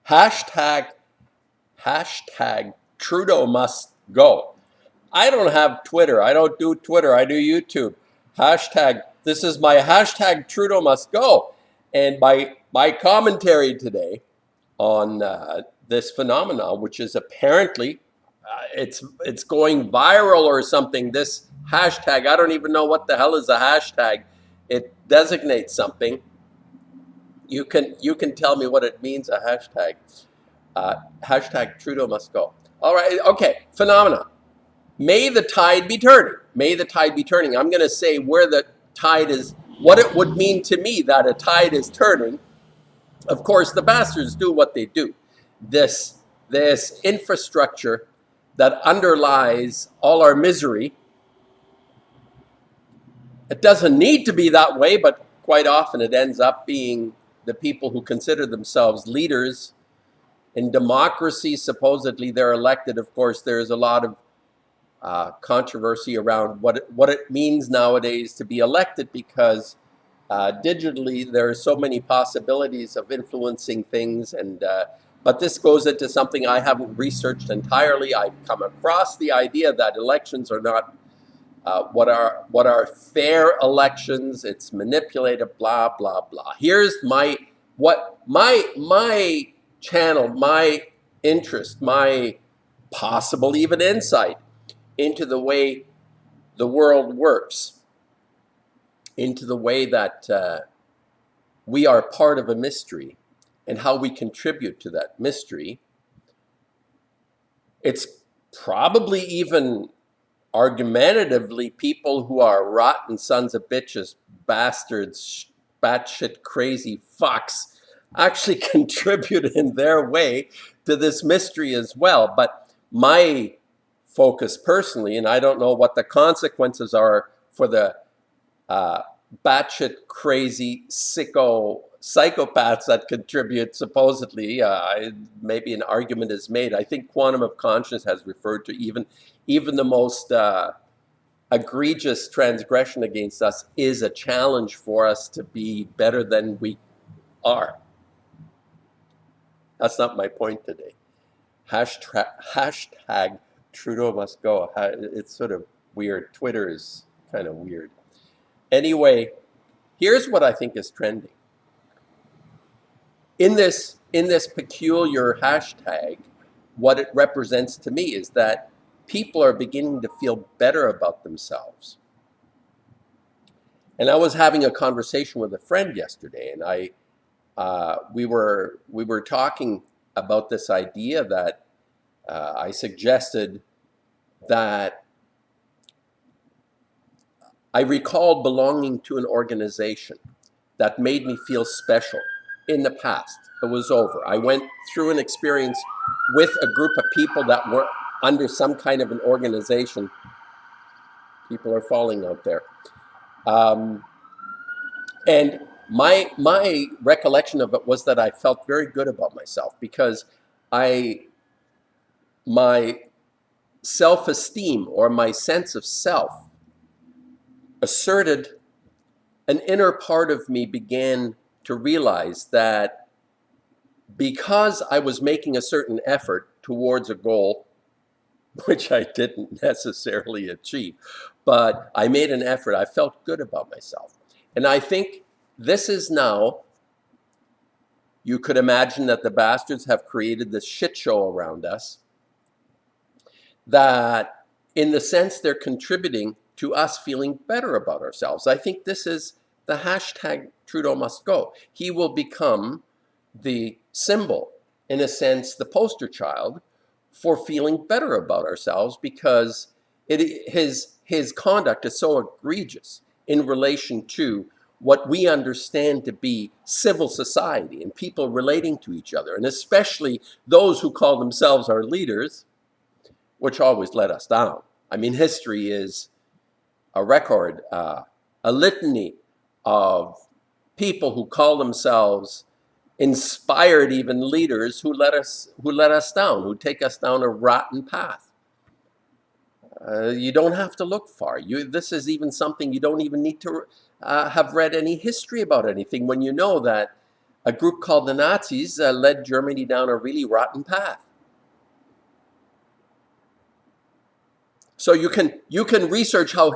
Hashtag, hashtag Trudeau must go. I don't have Twitter. I don't do Twitter. I do YouTube. Hashtag, this is my hashtag Trudeau must go. And my commentary today on this phenomenon, which is apparently it's going viral or something. This hashtag, I don't even know what the hell is a hashtag. It designates something. You can tell me what it means. A hashtag. Hashtag Trudeau must go. All right. Okay. Phenomenon. May the tide be turning. May the tide be turning. I'm going to say where the tide is, what it would mean to me that a tide is turning. Of course, the bastards do what they do. This infrastructure that underlies all our misery, it doesn't need to be that way, but quite often it ends up being the people who consider themselves leaders in democracy. Supposedly they're elected. Of course, there's a lot of controversy around what it means nowadays to be elected, because digitally there are so many possibilities of influencing things. And but this goes into something I haven't researched entirely. I've come across the idea that elections are not what are fair elections. It's manipulated, blah blah blah. Here's my channel, my interest, my possible even insight into the way the world works, into the way that we are part of a mystery and how we contribute to that mystery. It's probably even argumentatively people who are rotten sons of bitches, bastards, batshit crazy fucks actually contribute in their way to this mystery as well. But my focus personally, and I don't know what the consequences are for the batshit crazy psychopaths that contribute supposedly. Maybe an argument is made. I think quantum of consciousness has referred to even the most egregious transgression against us is a challenge for us to be better than we are. That's not my point today. Hashtag Trudeau must go. It's sort of weird. Twitter is kind of weird. Anyway, here's what I think is trending. In this peculiar hashtag, what it represents to me is that people are beginning to feel better about themselves. And I was having a conversation with a friend yesterday, and we were talking about this idea that I suggested that I recalled belonging to an organization that made me feel special in the past. It was over. I went through an experience with a group of people that were under some kind of an organization. People are falling out there. And my recollection of it was that I felt very good about myself, because my self-esteem, or my sense of self, asserted, an inner part of me began to realize that because I was making a certain effort towards a goal, which I didn't necessarily achieve, but I made an effort, I felt good about myself. And I think this is now, you could imagine that the bastards have created this shit show around us, that in the sense they're contributing to us feeling better about ourselves. I think this is the hashtag Trudeau must go. He will become the symbol, in a sense, the poster child for feeling better about ourselves, because his conduct is so egregious in relation to what we understand to be civil society and people relating to each other, and especially those who call themselves our leaders, which always let us down. I mean, history is a record, a litany of people who call themselves inspired, even leaders, who let us down, who take us down a rotten path. You don't have to look far. This is even something you don't even need to have read any history about anything, when you know that a group called the Nazis led Germany down a really rotten path. So you can research how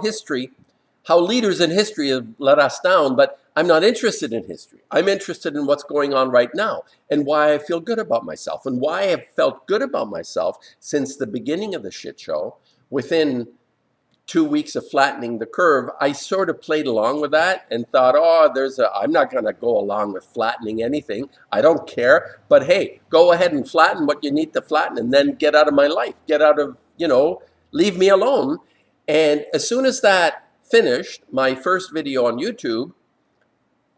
leaders in history have let us down, but I'm not interested in history. I'm interested in what's going on right now and why I feel good about myself and why I've felt good about myself since the beginning of the shit show. Within 2 weeks of flattening the curve, I sort of played along with that and thought, I'm not going to go along with flattening anything. I don't care. But hey, go ahead and flatten what you need to flatten and then get out of my life. Get out of, leave me alone. And as soon as that finished, my first video on YouTube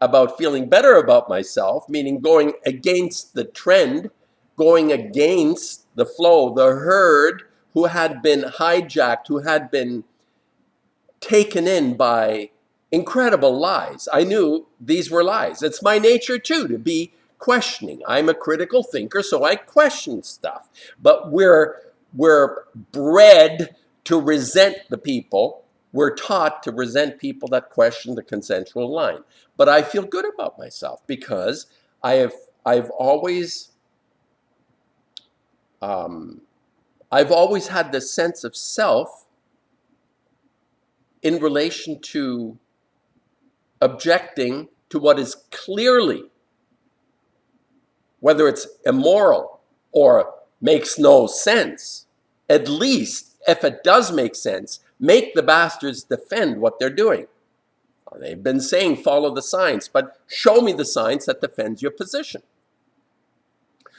about feeling better about myself, meaning going against the trend, going against the flow, the herd who had been hijacked, who had been taken in by incredible lies. I knew these were lies. It's my nature too to be questioning. I'm a critical thinker, so I question stuff. But we're bred to resent the people. We're taught to resent people that question the consensual line. But I feel good about myself because I've always had this sense of self in relation to objecting to what is clearly, whether it's immoral or makes no sense, at least if it does make sense, make the bastards defend what they're doing. They've been saying follow the science, but show me the science that defends your position.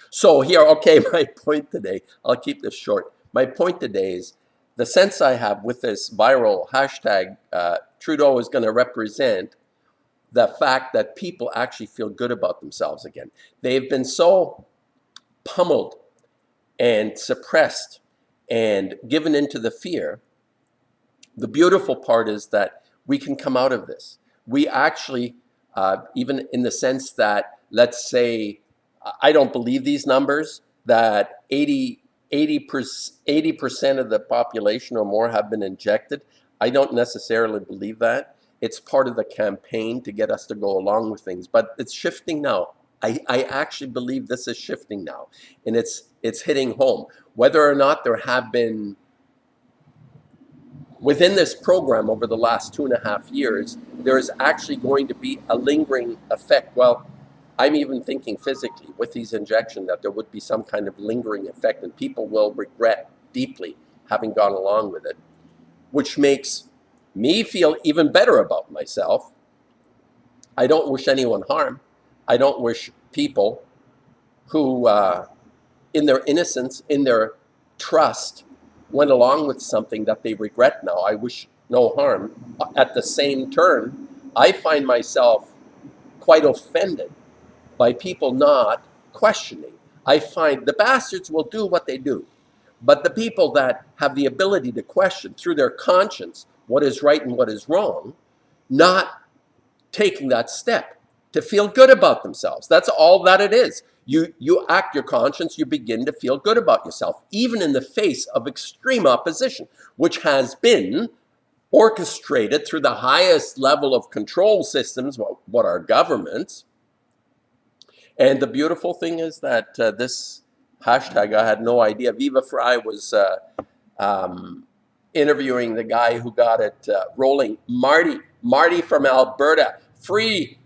So here, okay, my point today, I'll keep this short. My point today is the sense I have with this viral hashtag, Trudeau is going to represent the fact that people actually feel good about themselves again. They've been so pummeled and suppressed and given into the fear. The beautiful part is that we can come out of this. We actually, even in the sense that, let's say, I don't believe these numbers, that 80% of the population or more have been injected. I don't necessarily believe that. It's part of the campaign to get us to go along with things, but it's shifting now. I actually believe this is shifting now, and it's hitting home. Whether or not there have been, within this program over the last 2.5 years, there is actually going to be a lingering effect. Well, I'm even thinking physically with these injections that there would be some kind of lingering effect and people will regret deeply having gone along with it, which makes me feel even better about myself. I don't wish anyone harm. I don't wish people who, in their innocence, in their trust, went along with something that they regret now. I wish no harm. At the same turn, I find myself quite offended by people not questioning. I find the bastards will do what they do, but the people that have the ability to question through their conscience what is right and what is wrong, not taking that step to feel good about themselves. That's all that it is. You act your conscience, you begin to feel good about yourself, even in the face of extreme opposition, which has been orchestrated through the highest level of control systems, what are governments. And the beautiful thing is that this hashtag, I had no idea. Viva Fry was interviewing the guy who got it rolling. Marty from Alberta, free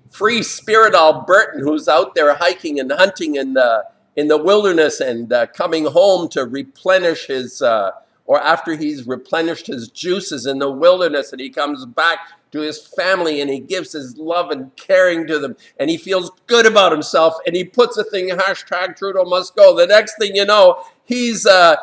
spirit Albertan who's out there hiking and hunting in the wilderness and coming home to replenish his, or after he's replenished his juices in the wilderness, and he comes back to his family and he gives his love and caring to them and he feels good about himself and he puts a thing, hashtag Trudeau must go. The next thing you know, he's a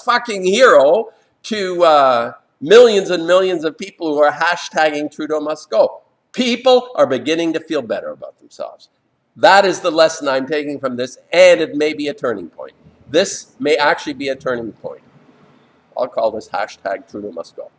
fucking hero to millions and millions of people who are hashtagging Trudeau must go. People are beginning to feel better about themselves. That is the lesson I'm taking from this, and it may be a turning point. This may actually be a turning point. I'll call this hashtag Trudeau must go.